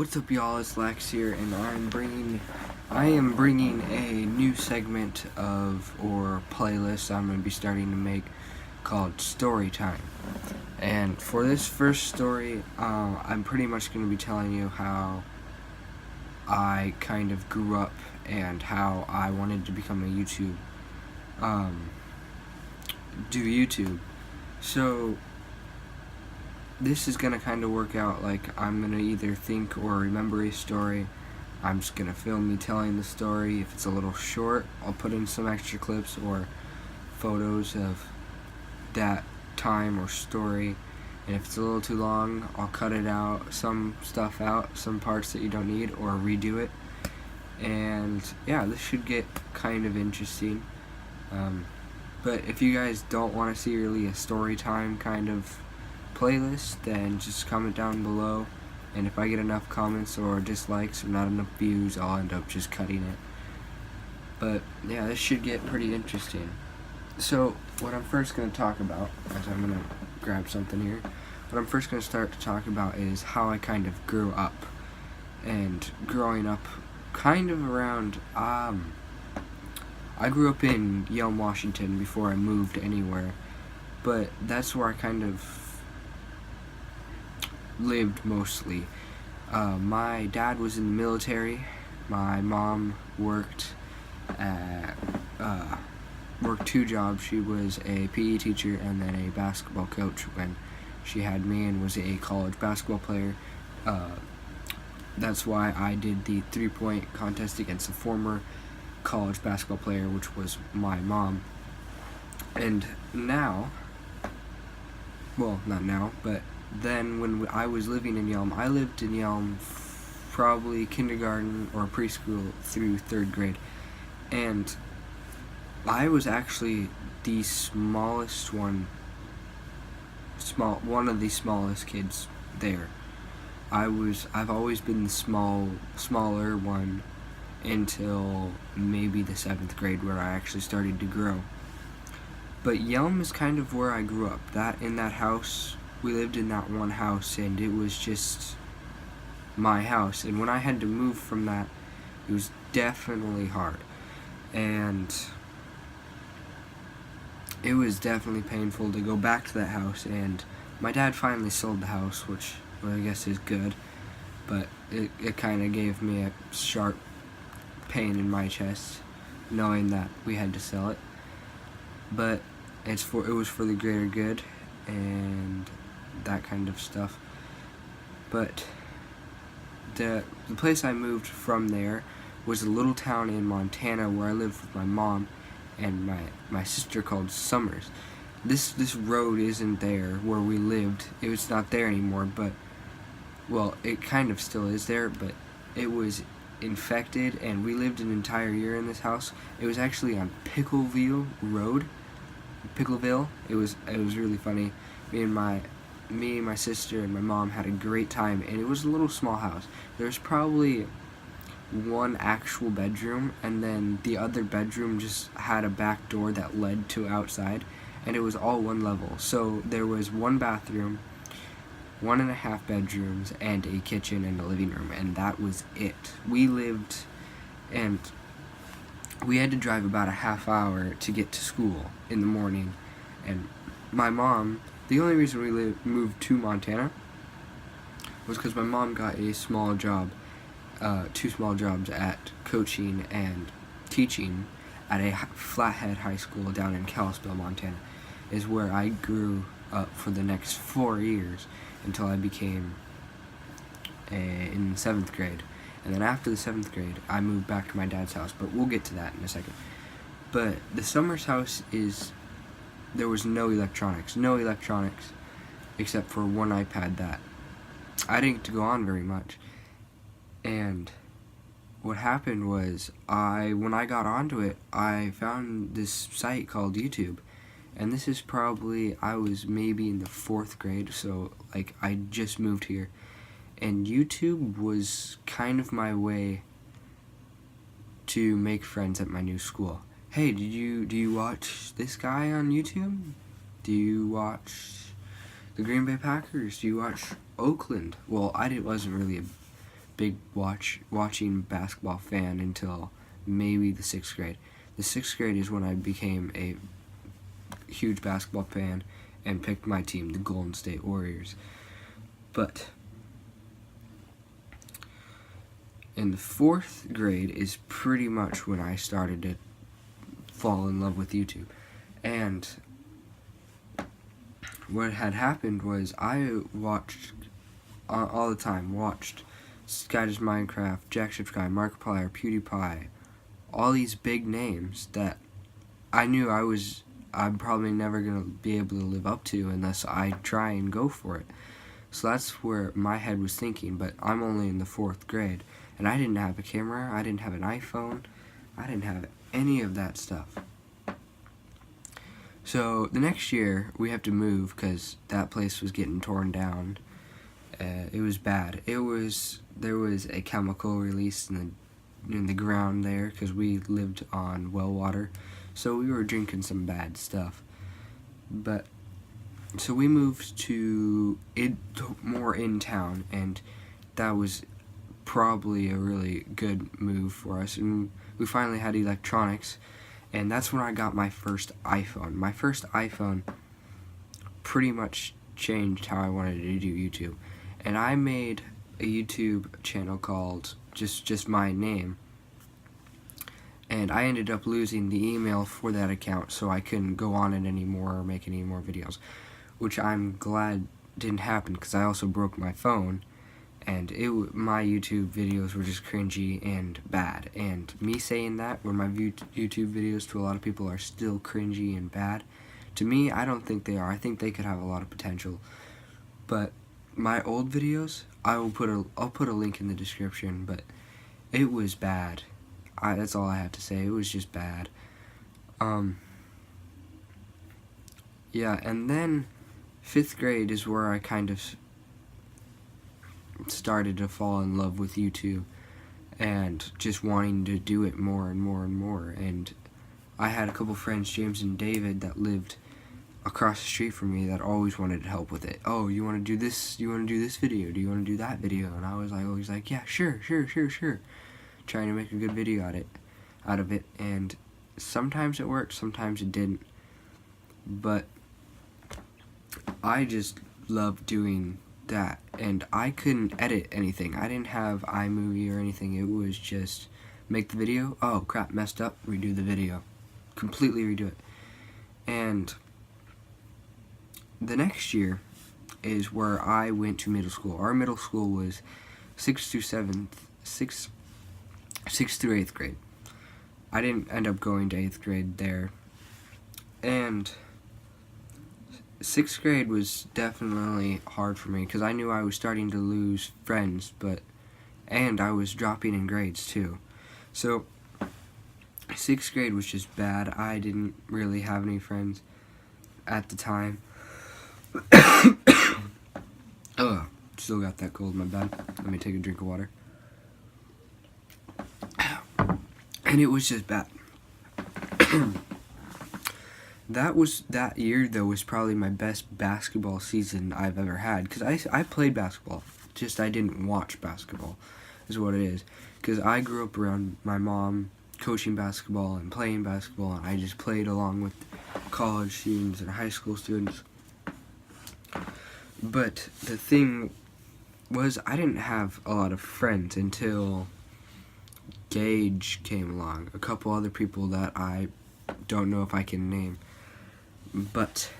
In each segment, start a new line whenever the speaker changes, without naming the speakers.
What's up, y'all? It's Lax here, and I am bringing a new segment or playlist I'm going to be starting to make called Story Time. And for this first story, I'm pretty much going to be telling you how I kind of grew up and how I wanted to become do YouTube. So this is gonna kind of work out like I'm gonna either think or remember a story. I'm just gonna film me telling the story. If it's a little short, I'll put in some extra clips or photos of that time or story. And if it's a little too long, I'll cut it out, some stuff out, some parts that you don't need, or redo it. And yeah, this should get kind of interesting. But if you guys don't want to see really a story time kind of playlist, then just comment down below, and if I get enough comments or dislikes or not enough views, I'll end up just cutting it. But yeah, this should get pretty interesting. So what I'm first going to talk about, as I'm going to grab something here, what I'm first going to start to talk about is how I kind of grew up. And growing up kind of around, I grew up in Yelm, Washington before I moved anywhere, but that's where I kind of lived mostly. My dad was in the military. My mom worked two jobs. She was a PE teacher and then a basketball coach when she had me, and was a college basketball player. That's why I did the 3-point contest against a former college basketball player, which was my mom. And now, well, not now, but then when I was living in Yelm, I lived in Yelm probably kindergarten or preschool through 3rd grade. And I was actually the smallest one of the smallest kids there. I've always been the smaller one until maybe the 7th grade, where I actually started to grow. But Yelm is kind of where I grew up. In that house, we lived in that one house, and it was just my house. And when I had to move from that, it was definitely hard. And it was definitely painful to go back to that house. And my dad finally sold the house, which, well, I guess is good. But it kind of gave me a sharp pain in my chest, knowing that we had to sell it. But it was for the greater good and that kind of stuff. But the place I moved from there was a little town in Montana where I lived with my mom and my sister, called Summers. This road isn't there where we lived. It's not there anymore, but, well, it kind of still is there, but it was infected, and we lived an entire year in this house. It was actually on Pickleville Road. Pickleville. It was really funny. Me, my sister, and my mom had a great time, and it was a little small house. There was probably one actual bedroom, and then the other bedroom just had a back door that led to outside, and it was all one level. So there was one bathroom, 1.5 bedrooms, and a kitchen and a living room, and that was it. We lived, and we had to drive about a half hour to get to school in the morning. And my mom, the only reason we moved to Montana was because my mom got a small job, 2 small jobs at coaching and teaching at a Flathead High School down in Kalispell, Montana, is where I grew up for the next 4 years until I became in 7th grade. And then after the 7th grade, I moved back to my dad's house, but we'll get to that in a second. But the Summers house there was no electronics except for one iPad that I didn't get to go on very much. And what happened was, when I got onto it, I found this site called YouTube. And this is probably, I was maybe in the 4th grade, so like I just moved here. And YouTube was kind of my way to make friends at my new school. Hey, do you watch this guy on YouTube? Do you watch the Green Bay Packers? Do you watch Oakland? Well, I wasn't really a big watching basketball fan until maybe the 6th grade. The 6th grade is when I became a huge basketball fan and picked my team, the Golden State Warriors. But in the 4th grade is pretty much when I started to fall in love with YouTube. And what had happened was I watched all the time, watched Sky Does Minecraft, Jacksepticeye, Markiplier, PewDiePie, all these big names that I knew I'm probably never going to be able to live up to unless I try and go for it. So that's where my head was thinking, but I'm only in the 4th grade, and I didn't have a camera, I didn't have an iPhone, I didn't have any of that stuff. So the next year, we have to move because that place was getting torn down. It was bad. There was a chemical released in the ground there because we lived on well water, so we were drinking some bad stuff. But so we moved to more in town, and that was probably a really good move for us. And we finally had electronics, and that's when I got my first iPhone. My first iPhone pretty much changed how I wanted to do YouTube. And I made a YouTube channel called just my name. And I ended up losing the email for that account, so I couldn't go on it anymore or make any more videos. Which I'm glad didn't happen, because I also broke my phone. And my YouTube videos were just cringy and bad. And me saying that, when my YouTube videos to a lot of people are still cringy and bad, to me, I don't think they are. I think they could have a lot of potential. But my old videos, I'll put a link in the description, but it was bad. That's all I have to say. It was just bad. Yeah, and then 5th grade is where I kind of started to fall in love with YouTube and just wanting to do it more and more and more. And I had a couple friends, James and David, that lived across the street from me that always wanted help with it. Oh, you want to do this? You want to do this video? Do you want to do that video? And I was like, always like, yeah, sure. Trying to make a good video out of it. And sometimes it worked, sometimes it didn't. But I just loved doing that, and I couldn't edit anything. I didn't have iMovie or anything. It was just make the video. Oh crap, messed up. Redo the video. Completely redo it. And the next year is where I went to middle school. Our middle school was 6th through 8th grade. I didn't end up going to 8th grade there. And 6th grade was definitely hard for me because I knew I was starting to lose friends, and I was dropping in grades too. So 6th grade was just bad. I didn't really have any friends at the time. Ugh, still got that cold, my bad. Let me take a drink of water. And it was just bad. That year though was probably my best basketball season I've ever had, because I played basketball, just I didn't watch basketball is what it is, because I grew up around my mom coaching basketball and playing basketball, and I just played along with college students and high school students. But the thing was, I didn't have a lot of friends until Gage came along, a couple other people that I don't know if I can name. But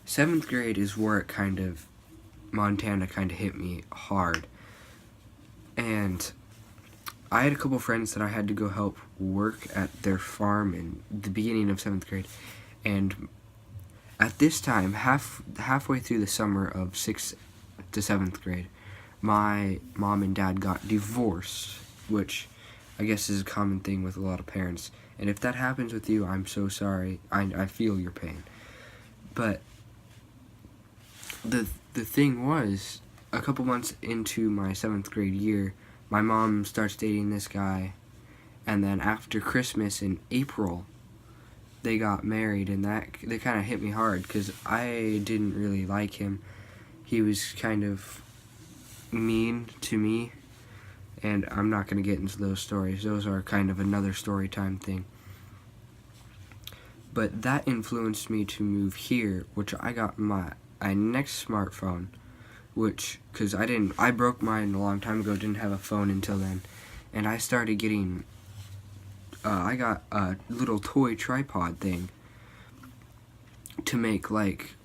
7th grade is where Montana kind of hit me hard. And I had a couple friends that I had to go help work at their farm in the beginning of 7th grade. And at this time, halfway through the summer of 6th to 7th grade, my mom and dad got divorced, which I guess is a common thing with a lot of parents. And if that happens with you, I'm so sorry. I feel your pain. But the thing was, a couple months into my 7th grade year, my mom starts dating this guy, and then after Christmas in April, they got married, and they kind of hit me hard because I didn't really like him. He was kind of mean to me, and I'm not going to get into those stories. Those are kind of another story time thing. But that influenced me to move here, which I got my next smartphone, which, because I broke mine a long time ago, didn't have a phone until then, and I started getting, I got a little toy tripod thing to make, like,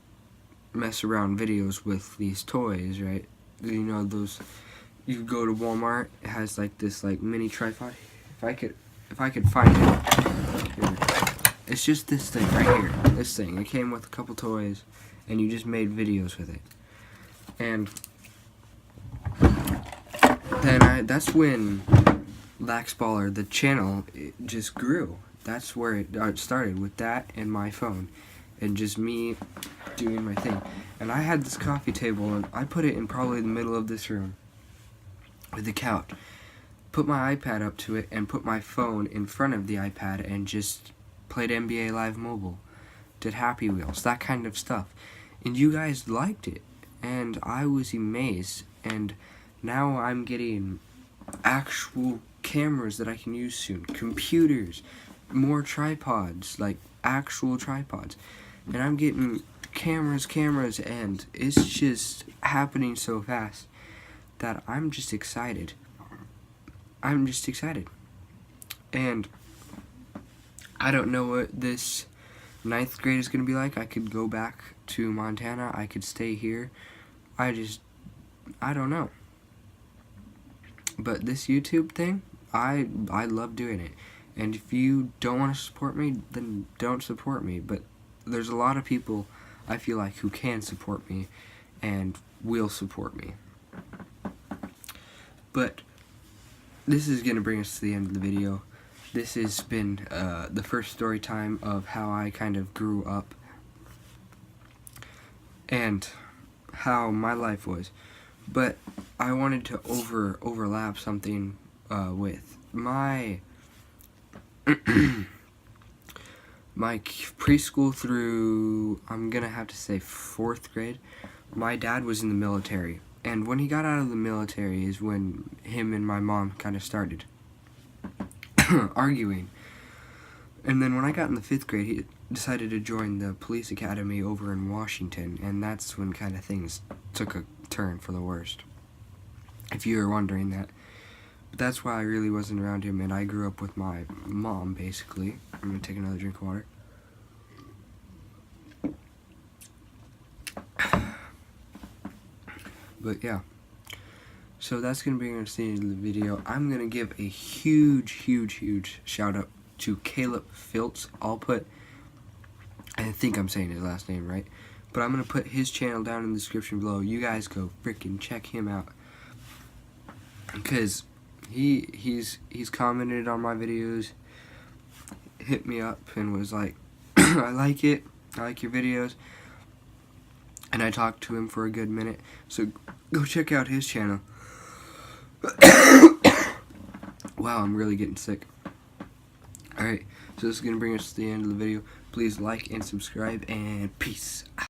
mess around videos with these toys, right? You know, those, you go to Walmart, it has, like, this, like, mini tripod. If I could find it, here. It's just this thing right here, this thing. It came with a couple toys, and you just made videos with it. And then that's when Laxballer, the channel, it just grew. That's where it started, with that and my phone, and just me doing my thing. And I had this coffee table, and I put it in probably the middle of this room with the couch. Put my iPad up to it, and put my phone in front of the iPad, and just played NBA Live Mobile, did Happy Wheels, that kind of stuff. And you guys liked it, and I was amazed. And now I'm getting actual cameras that I can use soon, computers, more tripods, like actual tripods. And I'm getting cameras, and it's just happening so fast that I'm just excited. And I don't know what this 9th grade is going to be like. I could go back to Montana. I could stay here. I don't know. But this YouTube thing, I love doing it. And if you don't want to support me, then don't support me. But there's a lot of people, I feel like, who can support me and will support me. But this is going to bring us to the end of the video. This has been the first story time of how I kind of grew up and how my life was. But I wanted to overlap something with my my preschool through, I'm gonna have to say, 4th grade. My dad was in the military, and when he got out of the military is when him and my mom kind of started arguing. And then when I got in the 5th grade, he decided to join the police academy over in Washington, and that's when kind of things took a turn for the worst, if you were wondering that. But that's why I really wasn't around him, and I grew up with my mom, basically. I'm gonna take another drink of water. But yeah, so that's gonna bring us to the end of the video. I'm gonna give a huge shout out to Caleb Filtz. I think I'm saying his last name right, but I'm gonna put his channel down in the description below. You guys go freaking check him out, because he's commented on my videos, hit me up and was like, I like your videos, and I talked to him for a good minute. So go check out his channel. Wow, I'm really getting sick. Alright, so this is going to bring us to the end of the video. Please like and subscribe, and peace.